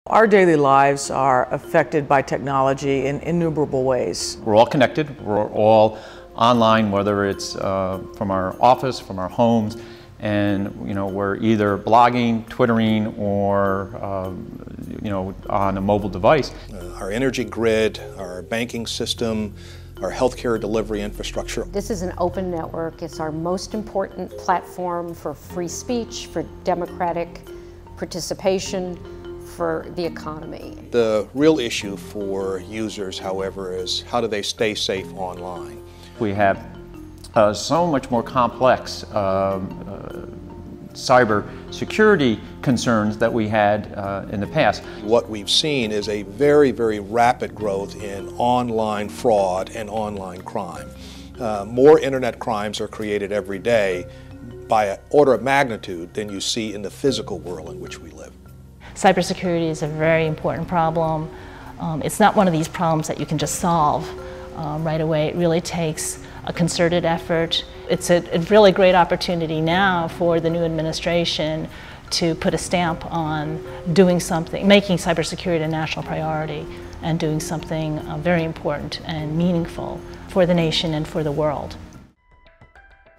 Our daily lives are affected by technology in innumerable ways. We're all connected, we're all online, whether it's from our office, from our homes, and we're either blogging, twittering, or on a mobile device. Our energy grid, our banking system, our healthcare delivery infrastructure. This is an open network. It's our most important platform for free speech, for democratic participation, for the economy. The real issue for users, however, is how do they stay safe online? We have so much more complex cyber security concerns that we had in the past. What we've seen is a very, very rapid growth in online fraud and online crime. More internet crimes are created every day by an order of magnitude than you see in the physical world in which we live. Cybersecurity is a very important problem. It's not one of these problems that you can just solve right away. It really takes a concerted effort. It's a really great opportunity now for the new administration to put a stamp on doing something, making cybersecurity a national priority and doing something very important and meaningful for the nation and for the world.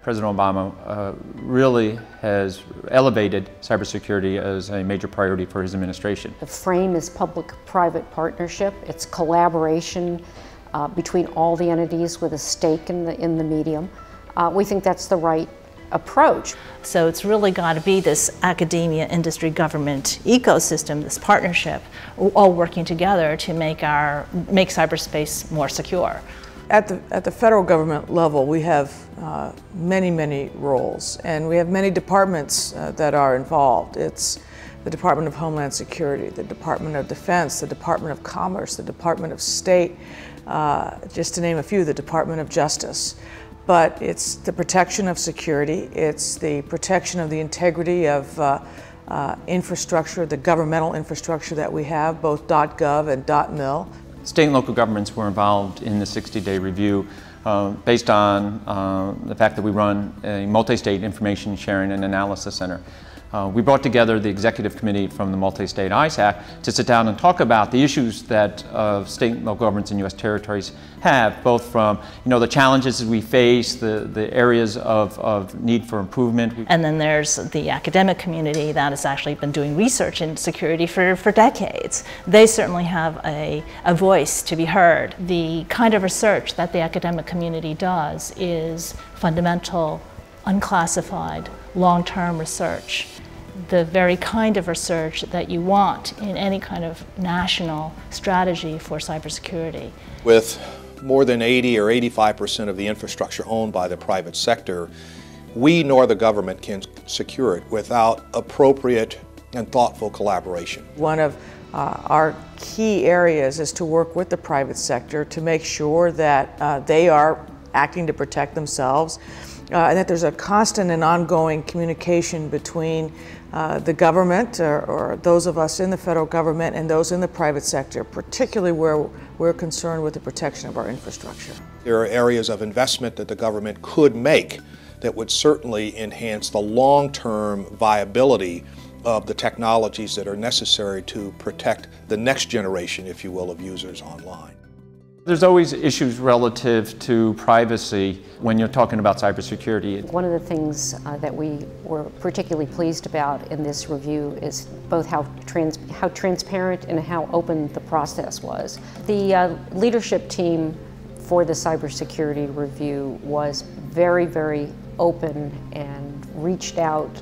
President Obama really has elevated cybersecurity as a major priority for his administration. The frame is public-private partnership. It's collaboration between all the entities with a stake in the medium. We think that's the right approach. So it's really got to be this academia, industry, government ecosystem, this partnership, all working together to make cyberspace more secure. At the federal government level, we have many roles, and we have many departments that are involved. It's the Department of Homeland Security, the Department of Defense, the Department of Commerce, the Department of State, just to name a few, the Department of Justice. But it's the protection of security, it's the protection of the integrity of infrastructure, the governmental infrastructure that we have, both .gov and .mil. State and local governments were involved in the 60-day review based on the fact that we run a multi-state information sharing and analysis center. We brought together the executive committee from the multi-state ISAC to sit down and talk about the issues that state and local governments and U.S. territories have, both from the challenges we face, the areas of need for improvement. And then there's the academic community that has actually been doing research in security for decades. They certainly have a voice to be heard. The kind of research that the academic community does is fundamental, unclassified, long-term research. The very kind of research that you want in any kind of national strategy for cybersecurity. With more than 80 or 85% of the infrastructure owned by the private sector, we nor the government can secure it without appropriate and thoughtful collaboration. One of our key areas is to work with the private sector to make sure that they are acting to protect themselves, and that there's a constant and ongoing communication between the government or those of us in the federal government and those in the private sector, particularly where we're concerned with the protection of our infrastructure. There are areas of investment that the government could make that would certainly enhance the long-term viability of the technologies that are necessary to protect the next generation, if you will, of users online. There's always issues relative to privacy when you're talking about cybersecurity. One of the things that we were particularly pleased about in this review is both how transparent and how open the process was. The leadership team for the cybersecurity review was very open and reached out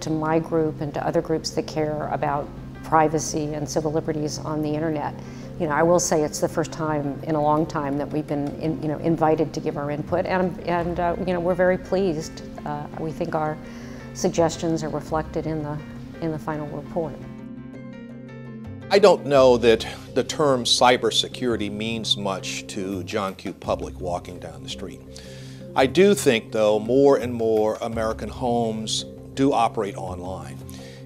to my group and to other groups that care about privacy and civil liberties on the internet. I will say it's the first time in a long time that we've been invited to give our input, and we're very pleased. We think our suggestions are reflected in the final report. I don't know that the term cybersecurity means much to John Q. Public walking down the street. I do think, though, more and more American homes do operate online.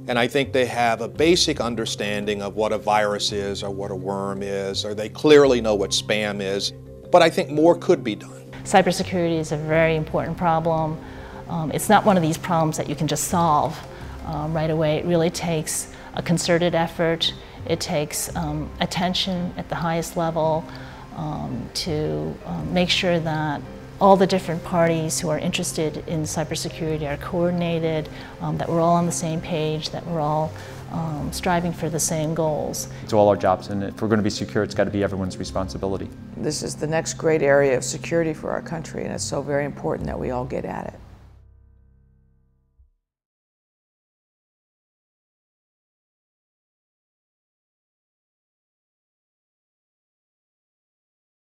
And I think they have a basic understanding of what a virus is or what a worm is, or they clearly know what spam is. But I think more could be done. Cybersecurity is a very important problem. It's not one of these problems that you can just solve right away. It really takes a concerted effort. It takes attention at the highest level to make sure that all the different parties who are interested in cybersecurity are coordinated, that we're all on the same page, that we're all striving for the same goals. It's all our jobs, and if we're going to be secure, it's got to be everyone's responsibility. This is the next great area of security for our country, and it's so very important that we all get at it.